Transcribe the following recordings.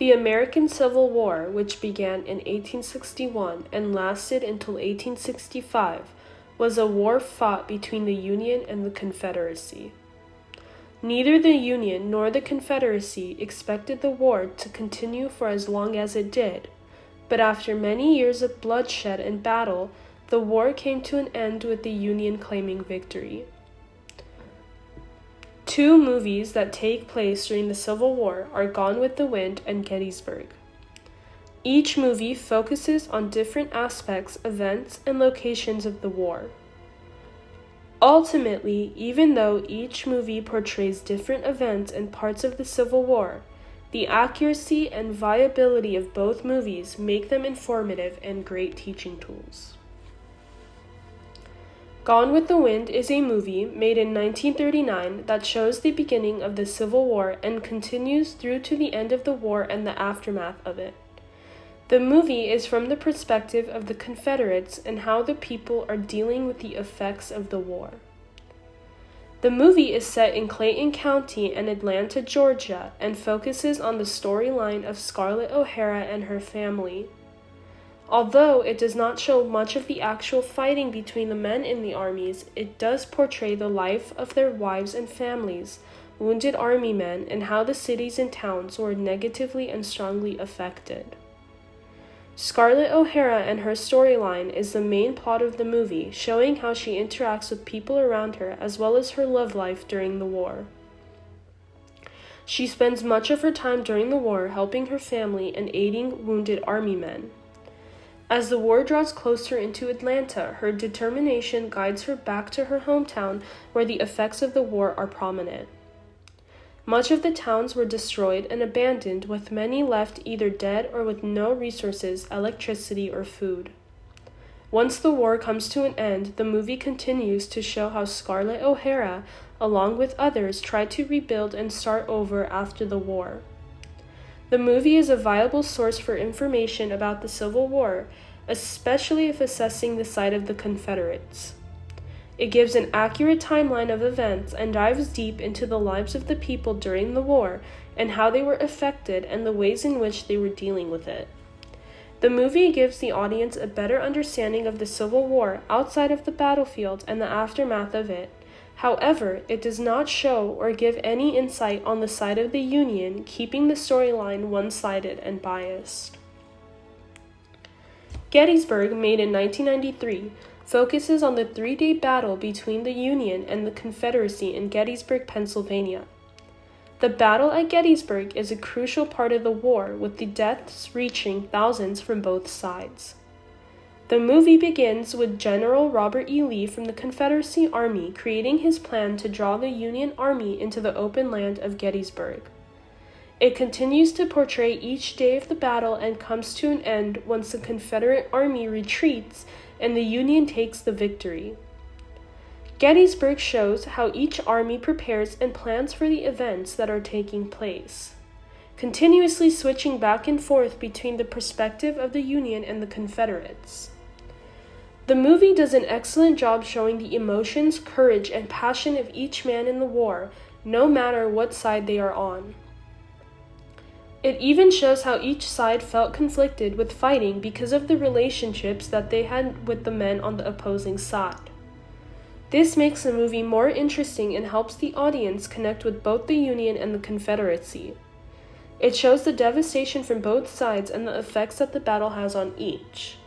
The American Civil War, which began in 1861 and lasted until 1865, was a war fought between the Union and the Confederacy. Neither the Union nor the Confederacy expected the war to continue for as long as it did, but after many years of bloodshed and battle, the war came to an end with the Union claiming victory. Two movies that take place during the Civil War are Gone with the Wind and Gettysburg. Each movie focuses on different aspects, events, and locations of the war. Ultimately, even though each movie portrays different events and parts of the Civil War, the accuracy and viability of both movies make them informative and great teaching tools. Gone with the Wind is a movie made in 1939 that shows the beginning of the Civil War and continues through to the end of the war and the aftermath of it. The movie is from the perspective of the Confederates and how the people are dealing with the effects of the war. The movie is set in Clayton County and Atlanta, Georgia, and focuses on the storyline of Scarlett O'Hara and her family. Although it does not show much of the actual fighting between the men in the armies, it does portray the life of their wives and families, wounded army men, and how the cities and towns were negatively and strongly affected. Scarlett O'Hara and her storyline is the main plot of the movie, showing how she interacts with people around her as well as her love life during the war. She spends much of her time during the war helping her family and aiding wounded army men. As the war draws closer into Atlanta, her determination guides her back to her hometown where the effects of the war are prominent. Much of the towns were destroyed and abandoned, with many left either dead or with no resources, electricity, or food. Once the war comes to an end, the movie continues to show how Scarlett O'Hara, along with others, tried to rebuild and start over after the war. The movie is a viable source for information about the Civil War, especially if assessing the side of the Confederates. It gives an accurate timeline of events and dives deep into the lives of the people during the war and how they were affected and the ways in which they were dealing with it. The movie gives the audience a better understanding of the Civil War outside of the battlefield and the aftermath of it. However, it does not show or give any insight on the side of the Union, keeping the storyline one-sided and biased. Gettysburg, made in 1993, focuses on the three-day battle between the Union and the Confederacy in Gettysburg, Pennsylvania. The battle at Gettysburg is a crucial part of the war, with the deaths reaching thousands from both sides. The movie begins with General Robert E. Lee from the Confederacy Army creating his plan to draw the Union Army into the open land of Gettysburg. It continues to portray each day of the battle and comes to an end once the Confederate Army retreats and the Union takes the victory. Gettysburg shows how each army prepares and plans for the events that are taking place, continuously switching back and forth between the perspective of the Union and the Confederates. The movie does an excellent job showing the emotions, courage, and passion of each man in the war, no matter what side they are on. It even shows how each side felt conflicted with fighting because of the relationships that they had with the men on the opposing side. This makes the movie more interesting and helps the audience connect with both the Union and the Confederacy. It shows the devastation from both sides and the effects that the battle has on each.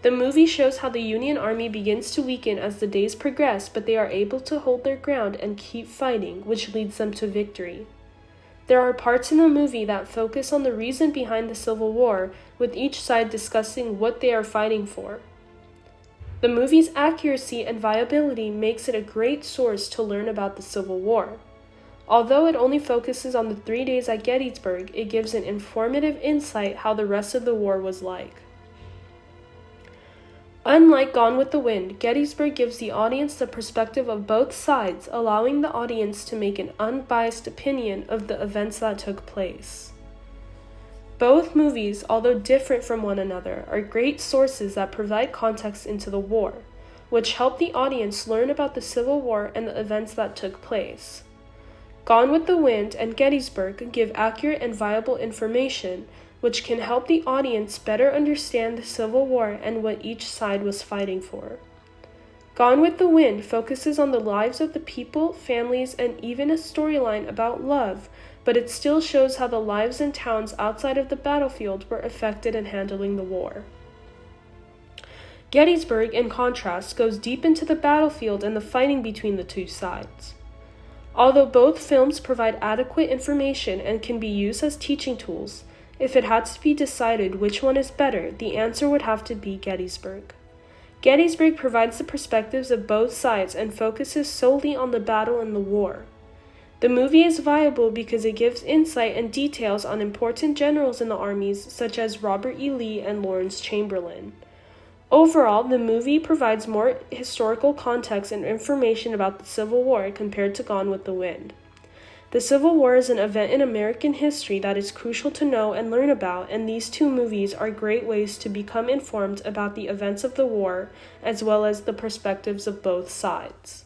The movie shows how the Union Army begins to weaken as the days progress, but they are able to hold their ground and keep fighting, which leads them to victory. There are parts in the movie that focus on the reason behind the Civil War, with each side discussing what they are fighting for. The movie's accuracy and viability makes it a great source to learn about the Civil War. Although it only focuses on the 3 days at Gettysburg, it gives an informative insight how the rest of the war was like. Unlike Gone with the Wind, Gettysburg gives the audience the perspective of both sides, allowing the audience to make an unbiased opinion of the events that took place. Both movies, although different from one another, are great sources that provide context into the war, which help the audience learn about the Civil War and the events that took place. Gone with the Wind and Gettysburg give accurate and viable information, which can help the audience better understand the Civil War and what each side was fighting for. Gone with the Wind focuses on the lives of the people, families, and even a storyline about love, but it still shows how the lives in towns outside of the battlefield were affected in handling the war. Gettysburg, in contrast, goes deep into the battlefield and the fighting between the two sides. Although both films provide adequate information and can be used as teaching tools, if it had to be decided which one is better, the answer would have to be Gettysburg. Gettysburg provides the perspectives of both sides and focuses solely on the battle and the war. The movie is viable because it gives insight and details on important generals in the armies such as Robert E. Lee and Lawrence Chamberlain. Overall, the movie provides more historical context and information about the Civil War compared to Gone with the Wind. The Civil War is an event in American history that is crucial to know and learn about, and these two movies are great ways to become informed about the events of the war as well as the perspectives of both sides.